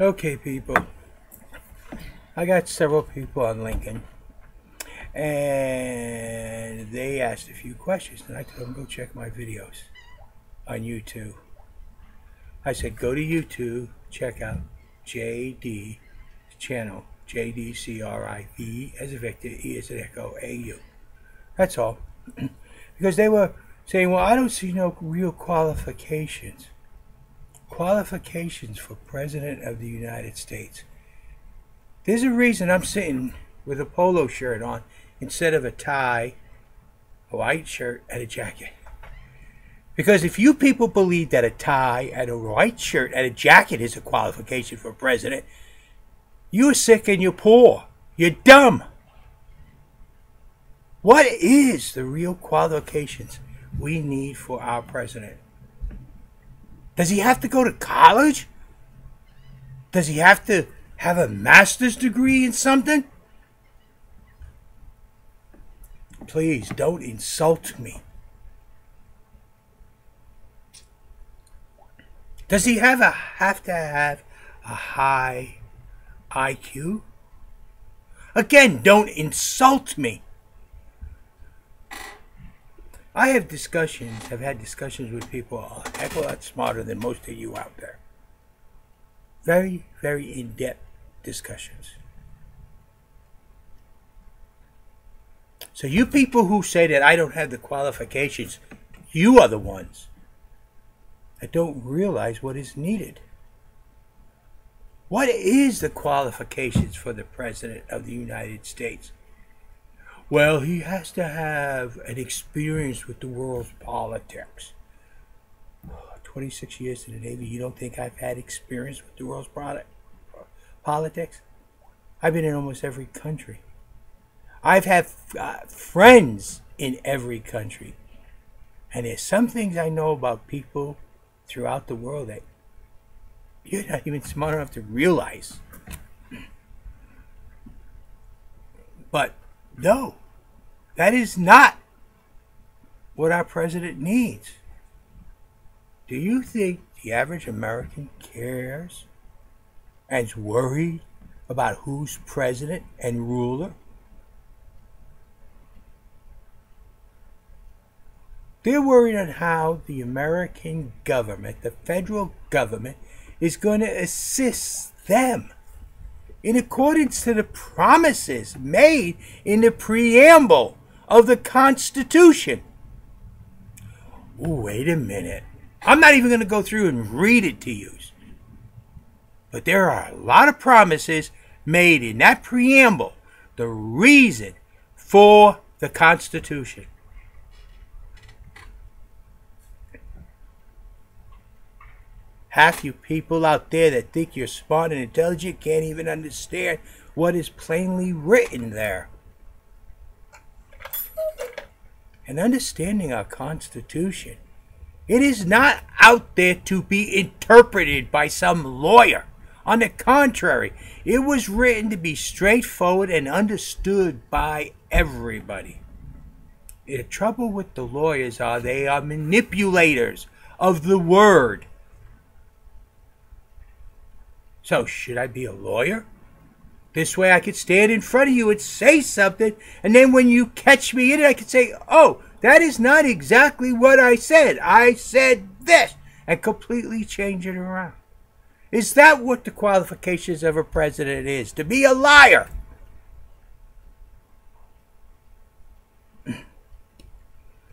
Okay, people. I got several people on Lincoln, and they asked a few questions, and I told them go check my videos on YouTube. I said go to YouTube, check out JD channel, JDCRIV as a Victor, E as an Echo, AU. That's all. Because they were saying, well, I don't see no real qualifications. Qualifications for President of the United States. There's a reason I'm sitting with a polo shirt on instead of a tie, a white shirt, and a jacket. Because if you people believe that a tie and a white shirt and a jacket is a qualification for president, you're sick and you're poor. You're dumb. What is the real qualifications we need for our president? Does he have to go to college? Does he have to have a master's degree in something? Please don't insult me. Does he have to have a high IQ? Again, don't insult me. I have had discussions with people a heck of a lot smarter than most of you out there. Very, very in-depth discussions. So you people who say that I don't have the qualifications, you are the ones that don't realize what is needed. What is the qualifications for the President of the United States? Well, he has to have an experience with the world's politics. 26 years in the Navy, you don't think I've had experience with the world's politics? I've been in almost every country. I've had friends in every country. And there's some things I know about people throughout the world that you're not even smart enough to realize. But no, that is not what our president needs. Do you think the average American cares and is worried about who's president and ruler? They're worried on how the American government, the federal government, is going to assist them in accordance to the promises made in the preamble of the Constitution. Ooh, wait a minute. I'm not even going to go through and read it to you. But there are a lot of promises made in that preamble, the reason for the Constitution. Half you people out there that think you're smart and intelligent can't even understand what is plainly written there. And understanding our Constitution, it is not out there to be interpreted by some lawyer. On the contrary, it was written to be straightforward and understood by everybody. The trouble with the lawyers are they are manipulators of the word. So, should I be a lawyer? This way I could stand in front of you and say something, and then when you catch me in it, I could say, oh, that is not exactly what I said. I said this, and completely change it around. Is that what the qualifications of a president is? To be a liar?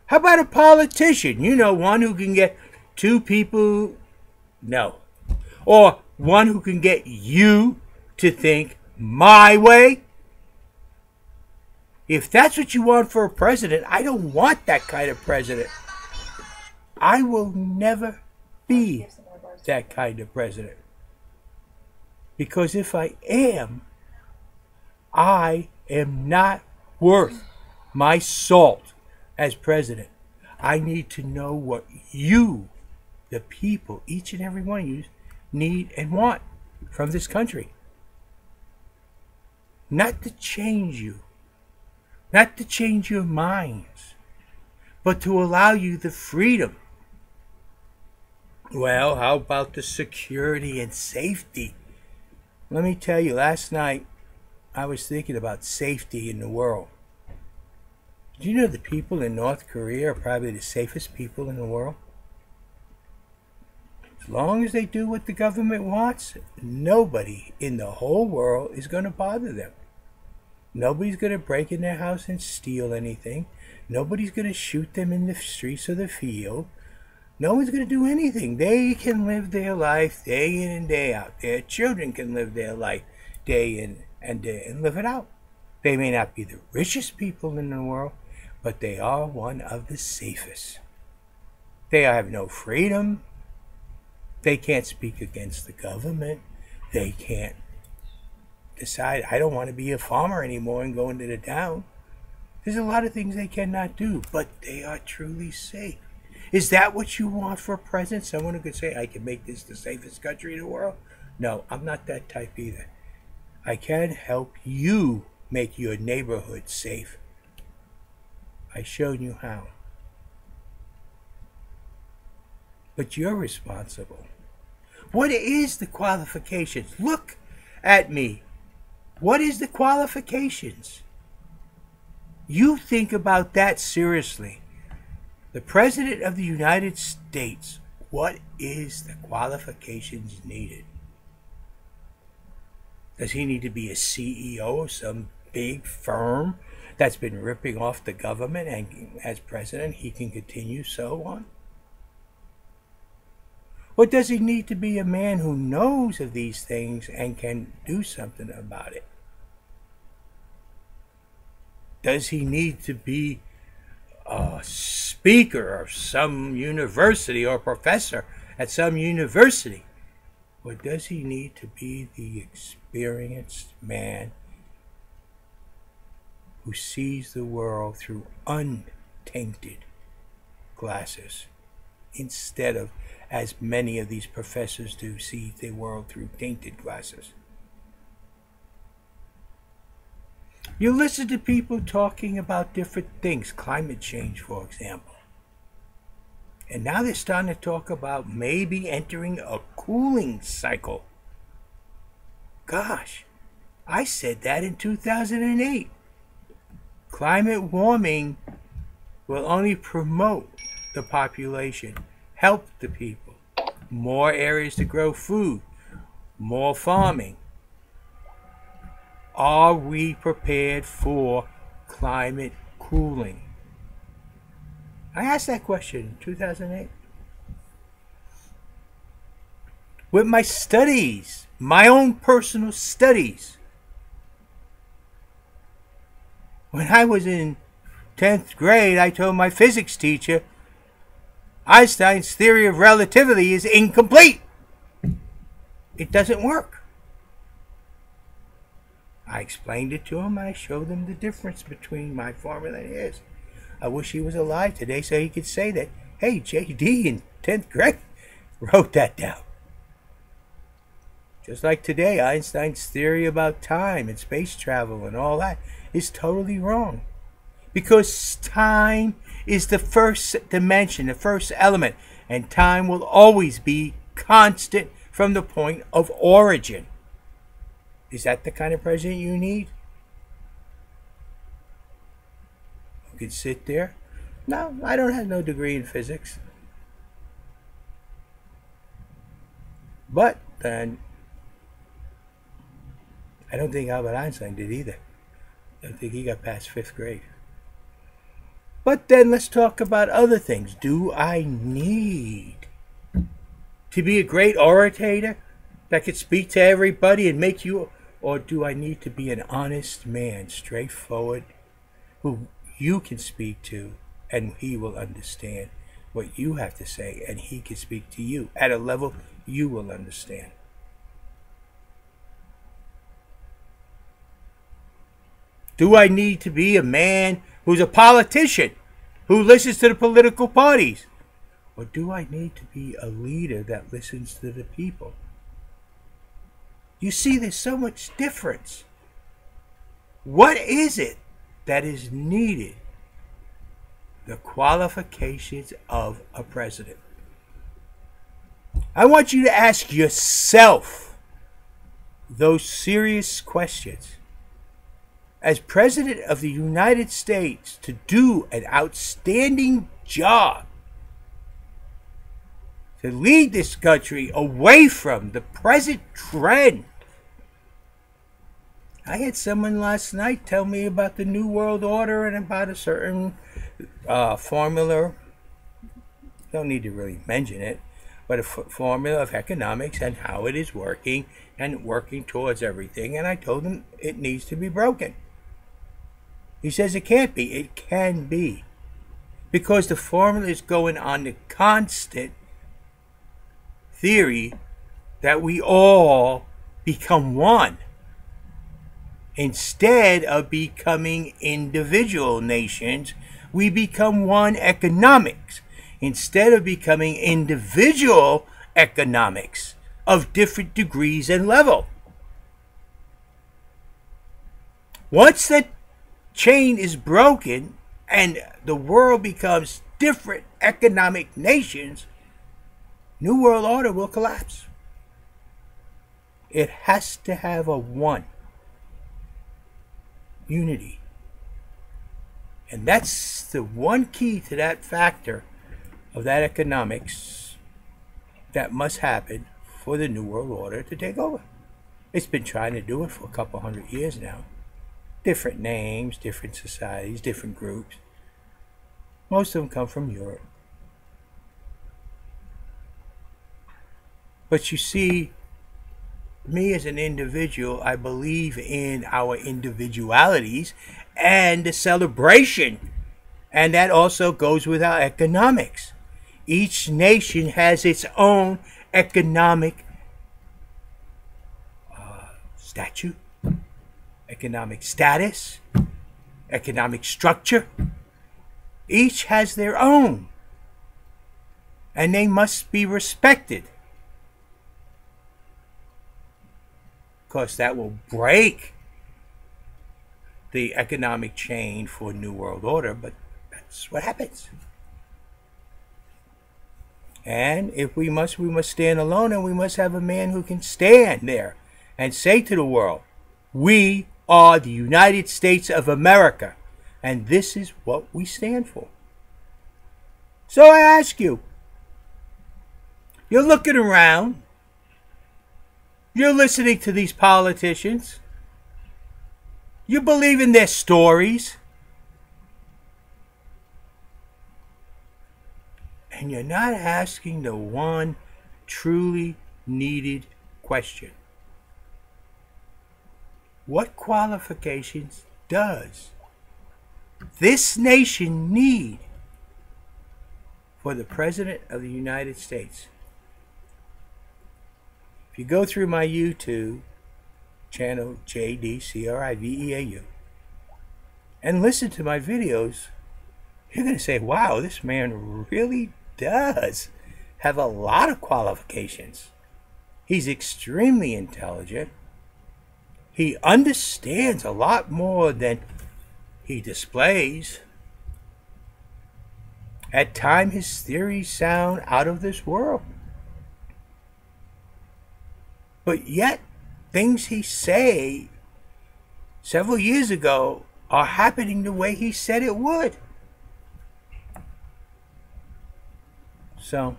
How about a politician? You know, one who can get two people, no. Or one who can get you to think my way. If that's what you want for a president, I don't want that kind of president. I will never be that kind of president. Because if I am not worth my salt as president. I need to know what you, the people, each and every one of you, need and want from this country. Not to change you, not to change your minds, but to allow you the freedom. Well, how about the security and safety Let me tell you, last night I was thinking about safety in the world. Do you know the people in North Korea are probably the safest people in the world? As long as they do what the government wants, nobody in the whole world is going to bother them. Nobody's going to break in their house and steal anything. Nobody's going to shoot them in the streets or the field. No one's going to do anything. They can live their life day in and day out. Their children can live their life day in and day and live it out. They may not be the richest people in the world, but they are one of the safest. They have no freedom. They can't speak against the government. They can't decide, I don't want to be a farmer anymore and go into the town. There's a lot of things they cannot do, but they are truly safe. Is that what you want for a president? Someone who could say, I can make this the safest country in the world? No, I'm not that type either. I can help you make your neighborhood safe. I showed you how. But you're responsible. What is the qualifications? Look at me. What is the qualifications? You think about that seriously. The President of the United States, what is the qualifications needed? Does he need to be a CEO of some big firm that's been ripping off the government, and as president he can continue so on? Or does he need to be a man who knows of these things and can do something about it? Does he need to be a speaker of some university or professor at some university? Or does he need to be the experienced man who sees the world through untainted glasses instead of, as many of these professors do, see the world through tainted glasses? You listen to people talking about different things, climate change, for example. And now they're starting to talk about maybe entering a cooling cycle. Gosh, I said that in 2008. Climate warming will only promote the population, help the people. More areas to grow food, more farming. Are we prepared for climate cooling? I asked that question in 2008. With my studies, my own personal studies. When I was in 10th grade, I told my physics teacher, Einstein's theory of relativity is incomplete. It doesn't work. I explained it to him. I showed him the difference between my formula and his. I wish he was alive today so he could say that, hey, JD in 10th grade wrote that down. Just like today, Einstein's theory about time and space travel and all that is totally wrong. Because time is the first dimension, the first element, and time will always be constant from the point of origin. Is that the kind of president you need? Who could sit there? No, I don't have no degree in physics. But then, I don't think Albert Einstein did either. I don't think he got past 5th grade. But then let's talk about other things. Do I need to be a great orator that could speak to everybody and make you, or do I need to be an honest man, straightforward, who you can speak to and he will understand what you have to say and he can speak to you at a level you will understand? Do I need to be a man who's a politician, who listens to the political parties? Or do I need to be a leader that listens to the people? You see, there's so much difference. What is it that is needed? The qualifications of a president. I want you to ask yourself those serious questions. As President of the United States, to do an outstanding job to lead this country away from the present trend. I had someone last night tell me about the New World Order and about a certain formula. Don't need to really mention it, but a formula of economics and how it is working and working towards everything. And I told him it needs to be broken. He says it can't be. It can be. Because the formula is going on the constant theory that we all become one instead of becoming individual nations. We become one economics instead of becoming individual economics of different degrees and level. Once that chain is broken and the world becomes different economic nations, New World Order will collapse. It has to have a one. Unity. And that's the one key to that factor of that economics that must happen for the New World Order to take over. It's been trying to do it for a couple hundred years now. Different names, different societies, different groups. Most of them come from Europe. But you see, me as an individual, I believe in our individualities and the celebration. And that also goes with our economics. Each nation has its own economic statute, economic status, economic structure. Each has their own. And they must be respected. Of course, that will break the economic chain for New World Order, but that's what happens. And if we must stand alone, and we must have a man who can stand there and say to the world, we are the United States of America, and this is what we stand for. So I ask you, you're looking around, you're listening to these politicians, you believe in their stories, and you're not asking the one truly needed question. What qualifications does this nation need for the President of the United States? If you go through my YouTube channel, jdcriveau, and listen to my videos, you're going to say, wow, this man really does have a lot of qualifications. He's extremely intelligent. He understands a lot more than he displays. At times, his theories sound out of this world. But yet, things he say several years ago are happening the way he said it would. So,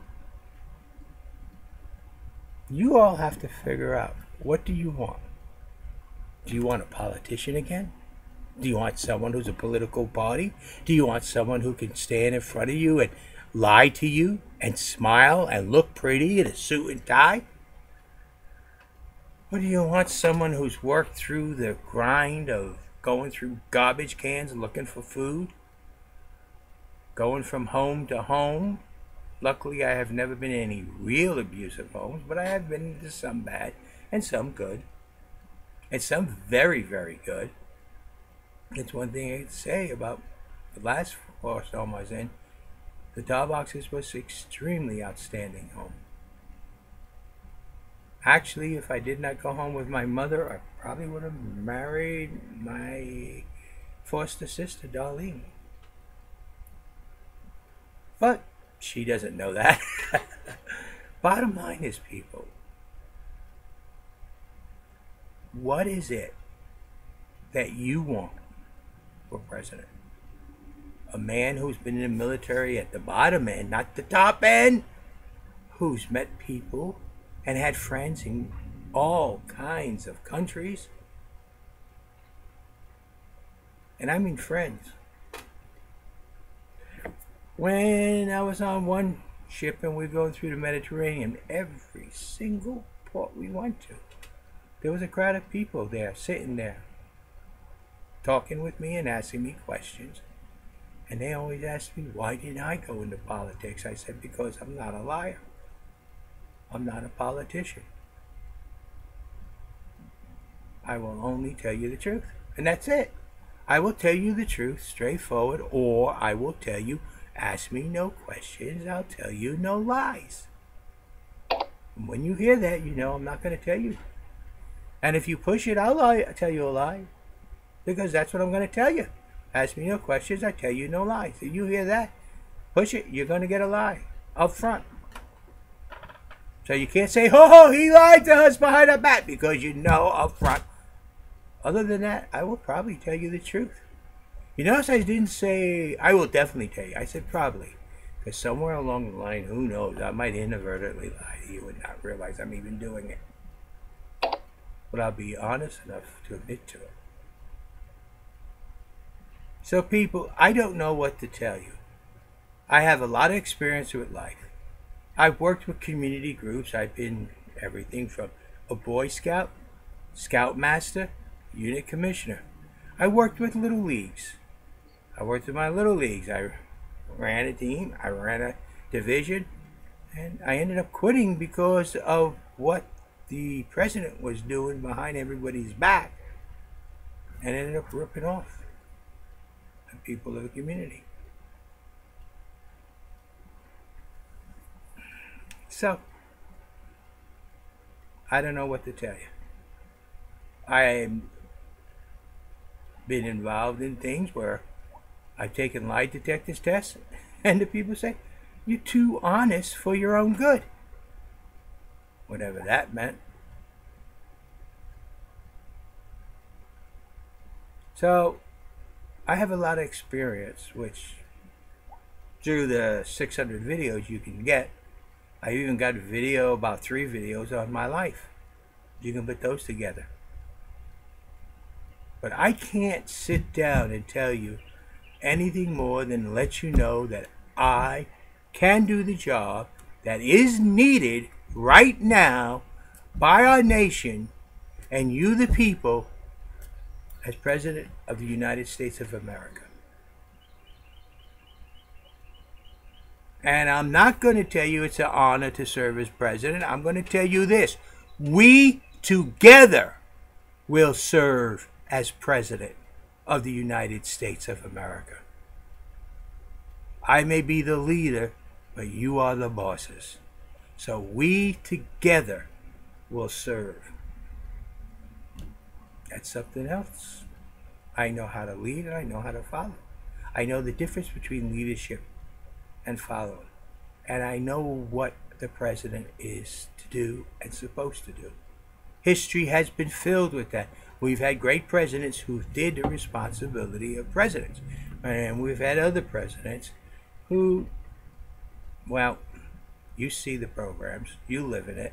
you all have to figure out, what do you want? Do you want a politician again? Do you want someone who's a political party? Do you want someone who can stand in front of you and lie to you and smile and look pretty in a suit and tie? Or do you want someone who's worked through the grind of going through garbage cans looking for food? Going from home to home? Luckily, I have never been in any real abusive homes, but I have been into some bad and some good. And some very, very good. It's one thing I can say about the last foster home I was in. The Darboxes was extremely outstanding home. Actually, if I did not go home with my mother, I probably would have married my foster sister, Darlene. But she doesn't know that. Bottom line is, people, what is it that you want for president? A man who's been in the military at the bottom end, not the top end, who's met people and had friends in all kinds of countries. And I mean friends. When I was on one ship and we were going through the Mediterranean, every single port we went to, there was a crowd of people there, sitting there, talking with me and asking me questions. And they always asked me, why didn't I go into politics? I said, because I'm not a liar. I'm not a politician. I will only tell you the truth. And that's it. I will tell you the truth straightforward, or I will tell you, ask me no questions, I'll tell you no lies. And when you hear that, you know I'm not going to tell you. And if you push it, I'll tell you a lie. Because that's what I'm going to tell you. Ask me no questions, I tell you no lies. If you hear that, push it, you're going to get a lie up front. So you can't say, oh, he lied to us behind our back, because you know up front. Other than that, I will probably tell you the truth. You notice I didn't say, I will definitely tell you. I said probably. Because somewhere along the line, who knows, I might inadvertently lie to you and not realize I'm even doing it. But I'll be honest enough to admit to it. So people, I don't know what to tell you. I have a lot of experience with life. I've worked with community groups. I've been everything from a Boy Scout, Scoutmaster, Unit Commissioner. I worked with Little Leagues. I worked with my Little Leagues. I ran a team. I ran a division. And I ended up quitting because of what the president was doing behind everybody's back. And ended up ripping off the people of the community. So, I don't know what to tell you. I've been involved in things where I've taken lie detectors tests, and the people say, you're too honest for your own good. Whatever that meant. So, I have a lot of experience, which through the 600 videos you can get, I even got a video, about 3 videos on my life. You can put those together. But I can't sit down and tell you anything more than let you know that I can do the job that is needed right now by our nation and you the people as President of the United States of America. And I'm not going to tell you it's an honor to serve as president. I'm going to tell you this. We together will serve as president of the United States of America. I may be the leader, but you are the bosses. So we together will serve. That's something else. I know how to lead and I know how to follow. I know the difference between leadership and following. And I know what the president is to do and supposed to do. History has been filled with that. We've had great presidents who did the responsibility of presidents. And we've had other presidents who, well, you see the programs, you live in it.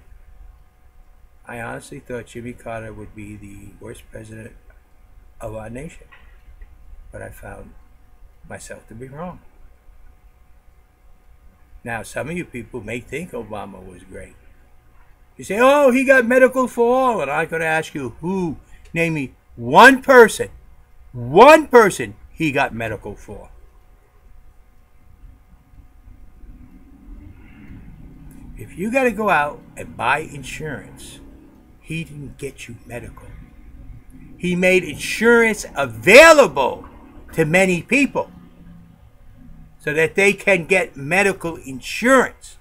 I honestly thought Jimmy Carter would be the worst president of our nation. But I found myself to be wrong. Now, some of you people may think Obama was great. You say, oh, he got medical for all. And I'm going to ask you, who? Name me one person he got medical for. If you got to go out and buy insurance, he didn't get you medical. He made insurance available to many people so that they can get medical insurance.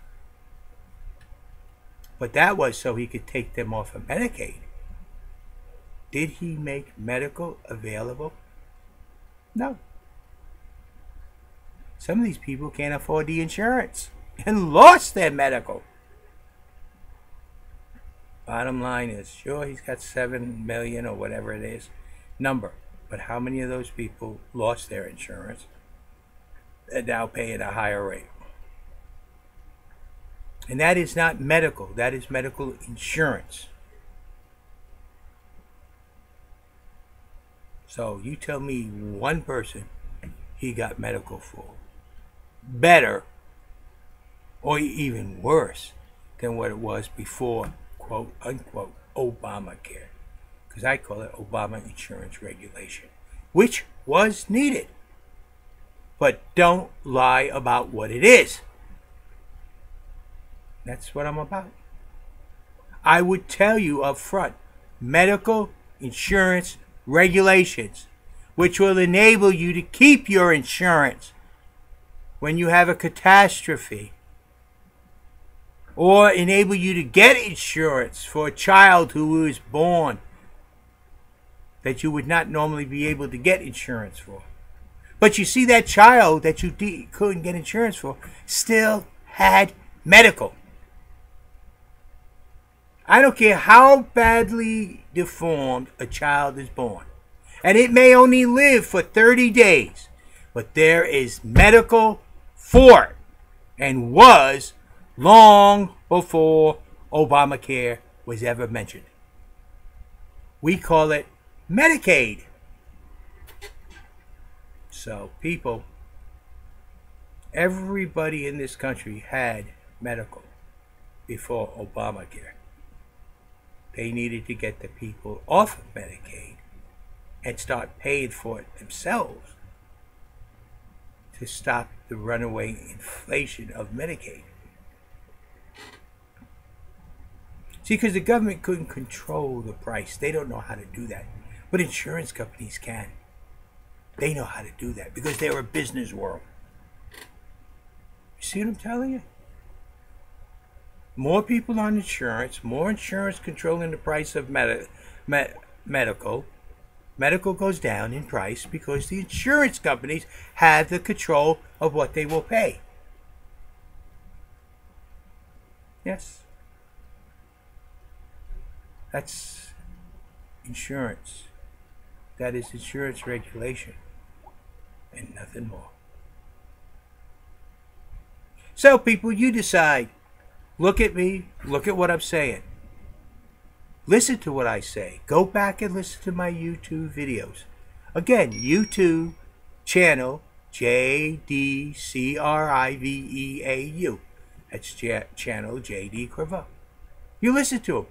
But that was so he could take them off of Medicaid. Did he make medical available? No. Some of these people can't afford the insurance and lost their medical. Bottom line is, sure, he's got 7 million or whatever it is, number. But how many of those people lost their insurance and now pay at a higher rate? And that is not medical. That is medical insurance. So you tell me one person he got medical for better or even worse than what it was before, quote unquote, Obamacare. Because I call it Obama insurance regulation, which was needed. But don't lie about what it is. That's what I'm about. I would tell you up front, medical insurance regulations, which will enable you to keep your insurance when you have a catastrophe, or enable you to get insurance for a child who is born that you would not normally be able to get insurance for. But you see, that child that you couldn't get insurance for still had medical. I don't care how badly deformed a child is born. And it may only live for 30 days. But there is medical for it. And was long before Obamacare was ever mentioned. We call it Medicaid. So, people, everybody in this country had medical before Obamacare. They needed to get the people off of Medicaid and start paying for it themselves to stop the runaway inflation of Medicaid. See, because the government couldn't control the price. They don't know how to do that. But insurance companies can. They know how to do that because they're a business world. You see what I'm telling you? More people on insurance, more insurance controlling the price of medical. Medical goes down in price because the insurance companies have the control of what they will pay. Yes. That's insurance. That is insurance regulation and nothing more. So, people, you decide. Look at me. Look at what I'm saying. Listen to what I say. Go back and listen to my YouTube videos. Again, YouTube channel jdcriveau. That's channel jdcriveau. You listen to them.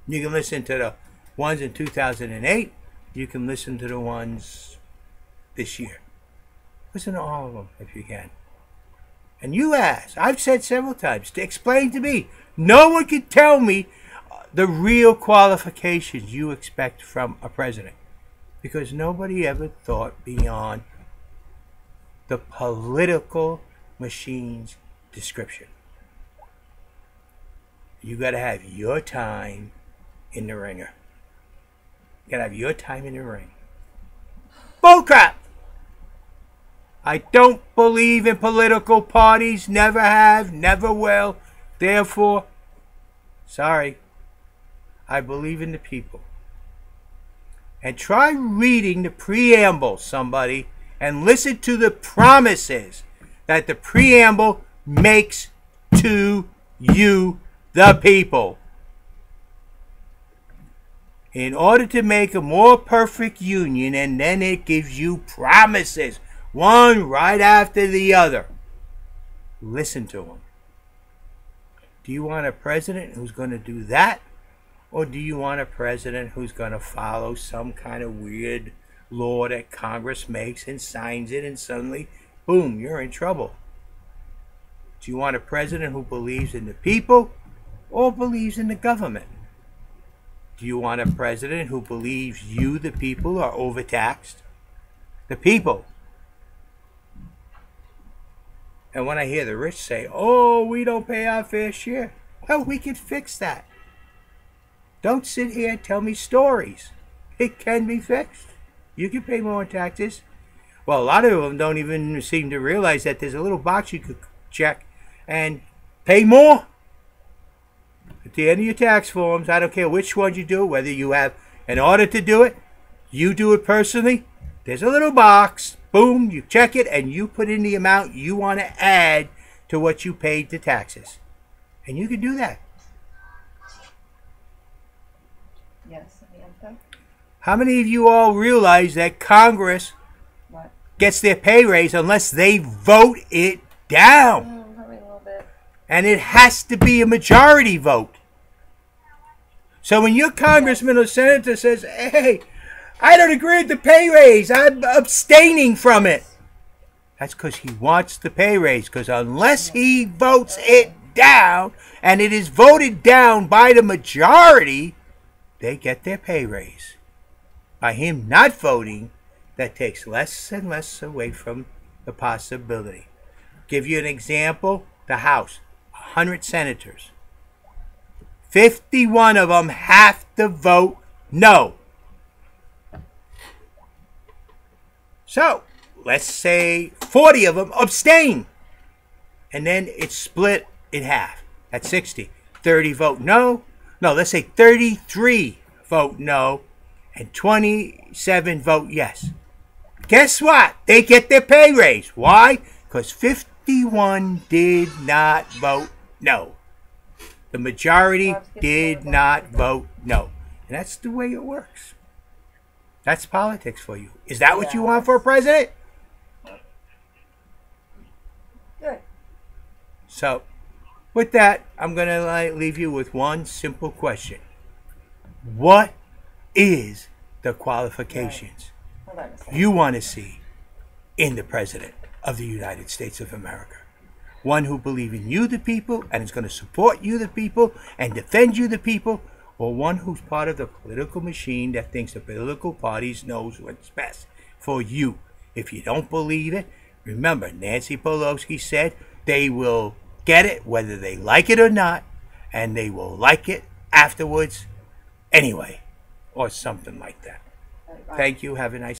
You can listen to the ones in 2008. You can listen to the ones this year. Listen to all of them if you can. And you ask, I've said several times, to explain to me. No one can tell me the real qualifications you expect from a president. Because nobody ever thought beyond the political machine's description. You got to have your time in the ringer. You got to have your time in the ring. Bullcrap! I don't believe in political parties. Never have, never will. Therefore, sorry. I believe in the people. And try reading the preamble, somebody, and listen to the promises that the preamble makes to you, the people. In order to make a more perfect union, and then it gives you promises, one right after the other. Listen to them. Do you want a president who's going to do that? Or do you want a president who's going to follow some kind of weird law that Congress makes and signs it, and suddenly, boom, you're in trouble? Do you want a president who believes in the people or believes in the government? Do you want a president who believes you, the people, are overtaxed? The people. And when I hear the rich say, oh, we don't pay our fair share, well, we can fix that. Don't sit here and tell me stories. It can be fixed. You can pay more taxes. Well, a lot of them don't even seem to realize that there's a little box you could check and pay more. at the end of your tax forms, I don't care which one you do, whether you have an order to do it, you do it personally, there's a little box, boom, you check it, and you put in the amount you want to add to what you paid to taxes. And you can do that. Yes, Samantha? How many of you all realize that Congress gets their pay raise unless they vote it down? Probably a little bit. And it has to be a majority vote. So when your congressman or senator says, hey, I don't agree with the pay raise, I'm abstaining from it, that's because he wants the pay raise. Because unless he votes it down, and it is voted down by the majority, they get their pay raise. By him not voting, that takes less and less away from the possibility. Give you an example, the House, 100 senators. 51 of them have to vote no. So, let's say 40 of them abstain. And then it's split in half. That's 60. 30 vote no. No, let's say 33 vote no. And 27 vote yes. Guess what? They get their pay raise. Why? Because 51 did not vote no. The majority did not vote no. And that's the way it works. That's politics for you. Is that what you want for a president? Good. So, with that, I'm going to leave you with one simple question. What is the qualifications you want to see in the President of the United States of America? One who believes in you, the people, and is going to support you, the people, and defend you, the people, or one who's part of the political machine that thinks the political parties knows what's best for you. If you don't believe it, remember, Nancy Pelosi said they will get it whether they like it or not, and they will like it afterwards anyway, or something like that. Thank you. Have a nice